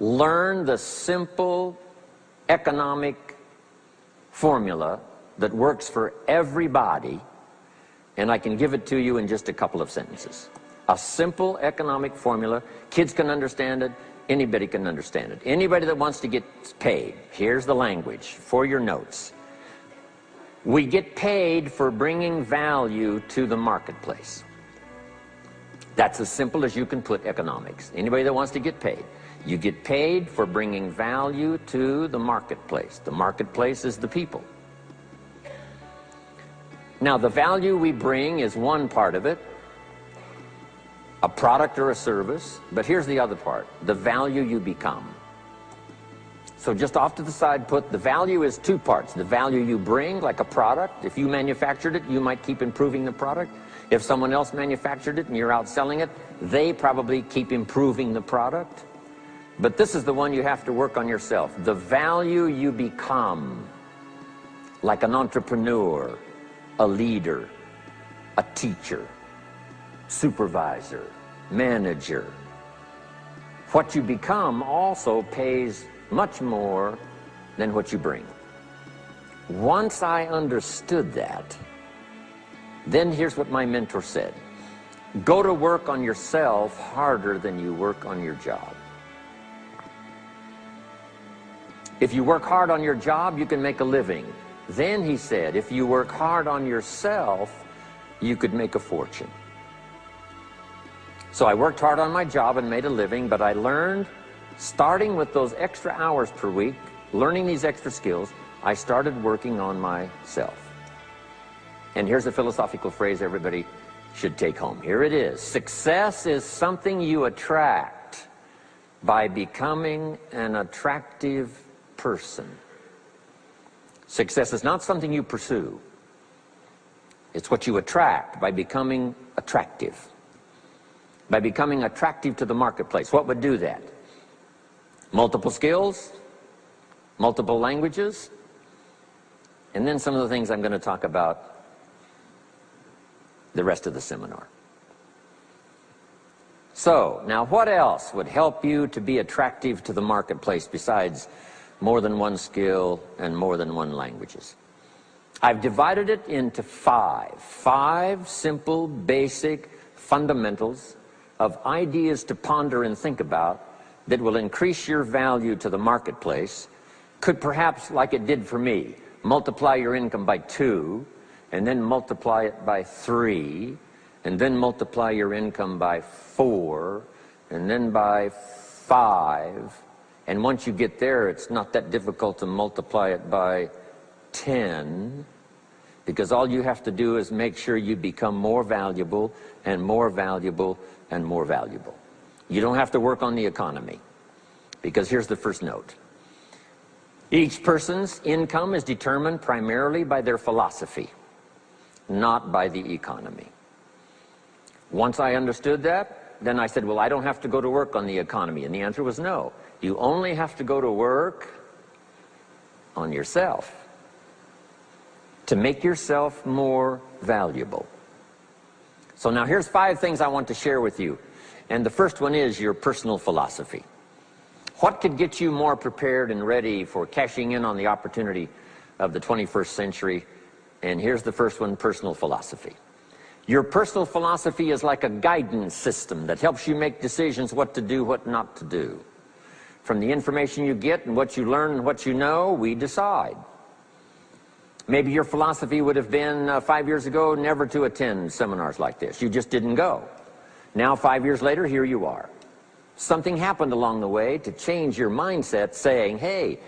learn the simple economic formula that works for everybody, and I can give it to you in just a couple of sentences. A simple economic formula. Kids can understand it. Anybody can understand it. Anybody that wants to get paid. Here's the language for your notes. We get paid for bringing value to the marketplace. That's as simple as you can put economics. Anybody that wants to get paid. You get paid for bringing value to the marketplace. The marketplace is the people. Now, the value we bring is one part of it, a product or a service, but here's the other part, the value you become. So just off to the side, put the value is two parts. The value you bring, like a product. If you manufactured it, you might keep improving the product. If someone else manufactured it and you're out selling it, they probably keep improving the product. But this is the one you have to work on yourself. The value you become, like an entrepreneur, a leader, a teacher, supervisor, manager. What you become also pays much more than what you bring. Once I understood that, then here's what my mentor said. Go to work on yourself harder than you work on your job. If you work hard on your job, you can make a living. Then he said, if you work hard on yourself, you could make a fortune. So I worked hard on my job and made a living, but I learned, starting with those extra hours per week, learning these extra skills, I started working on myself. And here's a philosophical phrase everybody should take home. Here it is. Success is something you attract by becoming an attractive person. Success is not something you pursue. It's what you attract by becoming attractive. By becoming attractive to the marketplace. What would do that? Multiple skills, multiple languages, and then some of the things I'm going to talk about the rest of the seminar. So, now what else would help you to be attractive to the marketplace besides more than one skill and more than one languages? I've divided it into five simple, basic fundamentals of ideas to ponder and think about that will increase your value to the marketplace. Could perhaps, like it did for me, multiply your income by 2, and then multiply it by 3, and then multiply your income by 4, and then by 5. And once you get there, it's not that difficult to multiply it by 10, because all you have to do is make sure you become more valuable and more valuable and more valuable. You don't have to work on the economy, because here's the first note. Each person's income is determined primarily by their philosophy, not by the economy. Once I understood that, then I said, well, I don't have to go to work on the economy. And the answer was no. You only have to go to work on yourself to make yourself more valuable. So now here's 5 things I want to share with you. And the first one is your personal philosophy. What could get you more prepared and ready for cashing in on the opportunity of the 21st century? And here's the first one, personal philosophy. Your personal philosophy is like a guidance system that helps you make decisions what to do, what not to do. From the information you get and what you learn and what you know, we decide. Maybe your philosophy would have been 5 years ago never to attend seminars like this. You just didn't go. Now 5 years later, here you are. Something happened along the way to change your mindset, saying, hey,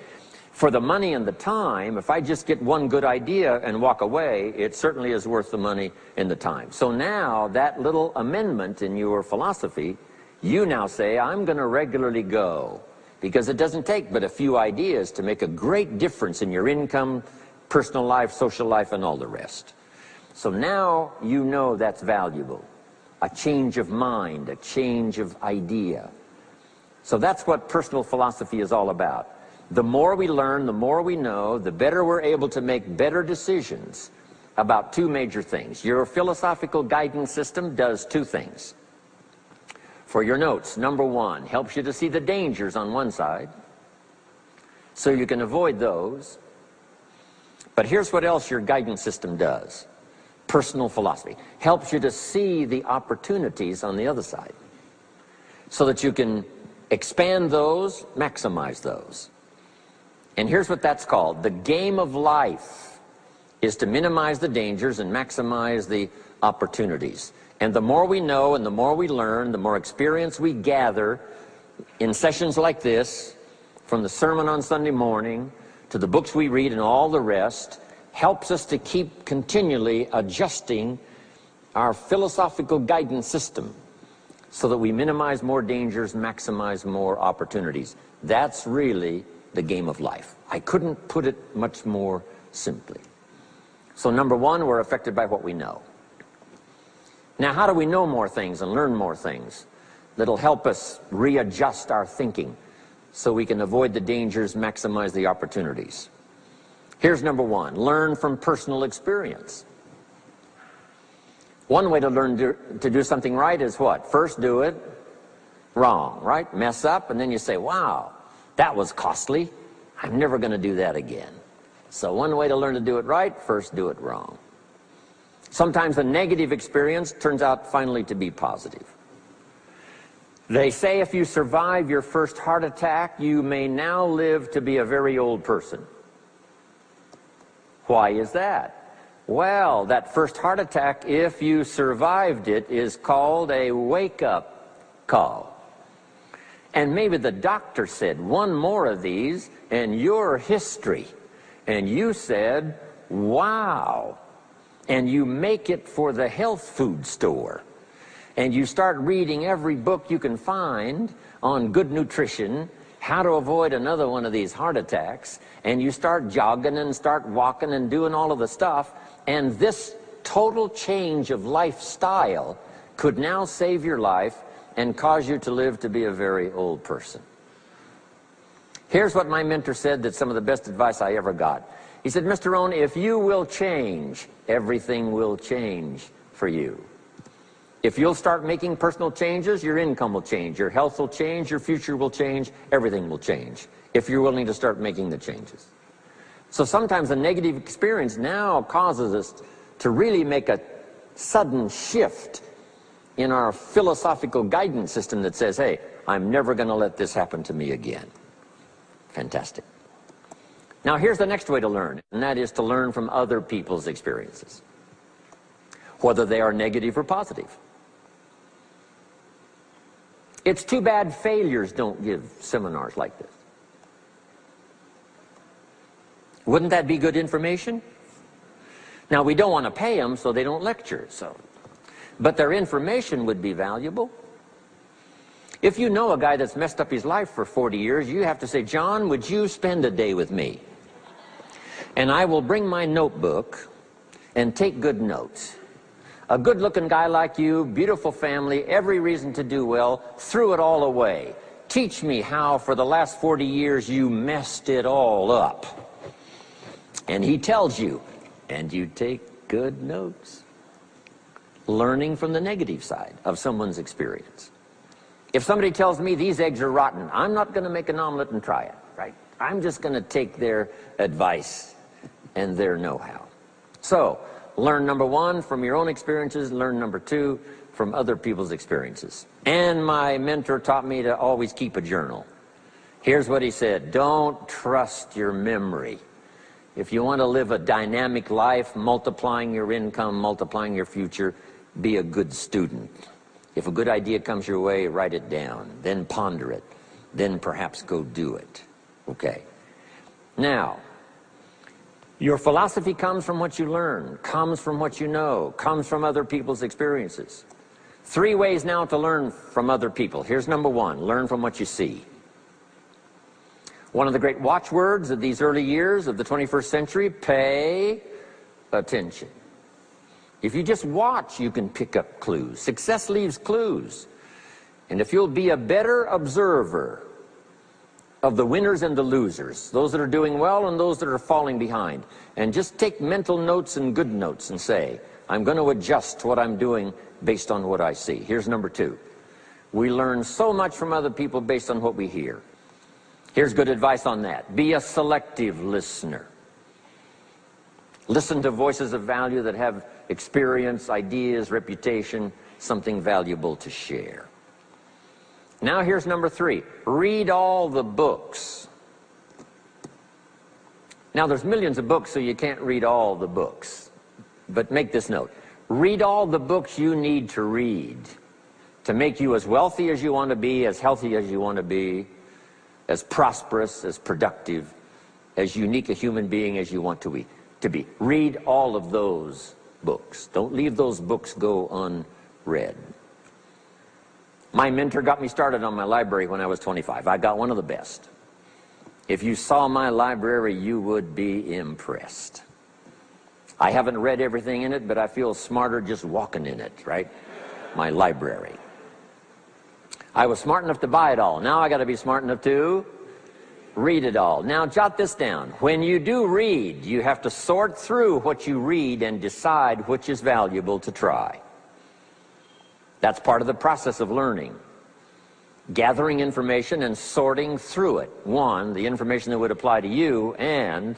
for the money and the time, if I just get one good idea and walk away, it certainly is worth the money and the time. So now that little amendment in your philosophy, you now say, I'm going to regularly go, because it doesn't take but a few ideas to make a great difference in your income, personal life, social life, and all the rest. So now you know that's valuable. A change of mind, a change of idea. So that's what personal philosophy is all about. The more we learn, the more we know, the better we're able to make better decisions about 2 major things. Your philosophical guidance system does 2 things. for your notes. Number one, helps you to see the dangers on one side so you can avoid those. But here's what else your guidance system does. Personal philosophy helps you to see the opportunities on the other side so that you can expand those, maximize those. And here's what that's called. The game of life is to minimize the dangers and maximize the opportunities. And the more we know and the more we learn, the more experience we gather in sessions like this, from the sermon on Sunday morning to the books we read and all the rest, helps us to keep continually adjusting our philosophical guidance system so that we minimize more dangers, maximize more opportunities. That's really the game of life. I couldn't put it much more simply. So number one, we're affected by what we know. Now, how do we know more things and learn more things that'll help us readjust our thinking so we can avoid the dangers, maximize the opportunities? Here's number one, learn from personal experience. One way to learn to do something right is what? First do it wrong, right? Mess up, and then you say, wow, that was costly. I'm never going to do that again. So one way to learn to do it right, first do it wrong. Sometimes a negative experience turns out finally to be positive. They say if you survive your first heart attack, you may now live to be a very old person. Why is that? Well, that first heart attack, if you survived it, is called a wake-up call. And maybe the doctor said, one more of these and you're history. And you said, wow. And you make it for the health food store. And you start reading every book you can find on good nutrition, how to avoid another one of these heart attacks, and you start jogging and start walking and doing all of the stuff, and this total change of lifestyle could now save your life and cause you to live to be a very old person. Here's what my mentor said, that's some of the best advice I ever got. He said, Mr. Rohn, if you will change, everything will change for you. If you'll start making personal changes, your income will change, your health will change, your future will change, everything will change, if you're willing to start making the changes. So sometimes a negative experience now causes us to really make a sudden shift in our philosophical guidance system that says, hey, I'm never going to let this happen to me again. Fantastic. Now here's the next way to learn, and that is to learn from other people's experiences, whether they are negative or positive. It's too bad failures don't give seminars like this. Wouldn't that be good information? Now, we don't want to pay them, so they don't lecture. But their information would be valuable. If you know a guy that's messed up his life for 40 years, you have to say, John, would you spend a day with me? And I will bring my notebook and take good notes. A good-looking guy like you, beautiful family, every reason to do well, threw it all away. Teach me how for the last 40 years you messed it all up. And he tells you, and you take good notes. Learning from the negative side of someone's experience. If somebody tells me these eggs are rotten, I'm not going to make an omelet and try it, right? I'm just going to take their advice and their know-how. So, learn number one from your own experiences, learn number two from other people's experiences. And my mentor taught me to always keep a journal. Here's what he said, don't trust your memory. If you want to live a dynamic life, multiplying your income, multiplying your future, be a good student. If a good idea comes your way, write it down, then ponder it, then perhaps go do it. Okay. Now, your philosophy comes from what you learn, comes from what you know, comes from other people's experiences. 3 ways now to learn from other people. Here's number one, learn from what you see. One of the great watchwords of these early years of the 21st century, pay attention. If you just watch, you can pick up clues. Success leaves clues. And if you'll be a better observer of the winners and the losers, those that are doing well and those that are falling behind, and just take mental notes and good notes and say, I'm going to adjust what I'm doing based on what I see. Here's number two. We learn so much from other people based on what we hear. Here's good advice on that. Be a selective listener. Listen to voices of value that have experience, ideas, reputation, something valuable to share. Now here's number 3. Read all the books. Now there's millions of books, so you can't read all the books. But make this note. Read all the books you need to read to make you as wealthy as you want to be, as healthy as you want to be, as prosperous, as productive, as unique a human being as you want to be. Read all of those books. Don't leave those books go unread. My mentor got me started on my library when I was 25. I got one of the best. If you saw my library, you would be impressed. I haven't read everything in it, but I feel smarter just walking in it, right? My library. I was smart enough to buy it all. Now I got to be smart enough to read it all. Now jot this down. When you do read, you have to sort through what you read and decide which is valuable to try. That's part of the process of learning. Gathering information and sorting through it. One, the information that would apply to you, and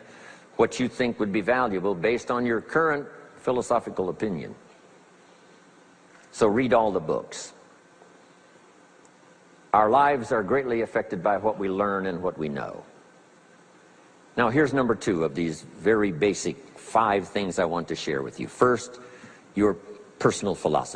what you think would be valuable based on your current philosophical opinion. So read all the books. Our lives are greatly affected by what we learn and what we know. Now here's number 2 of these very basic 5 things I want to share with you. First, your personal philosophy.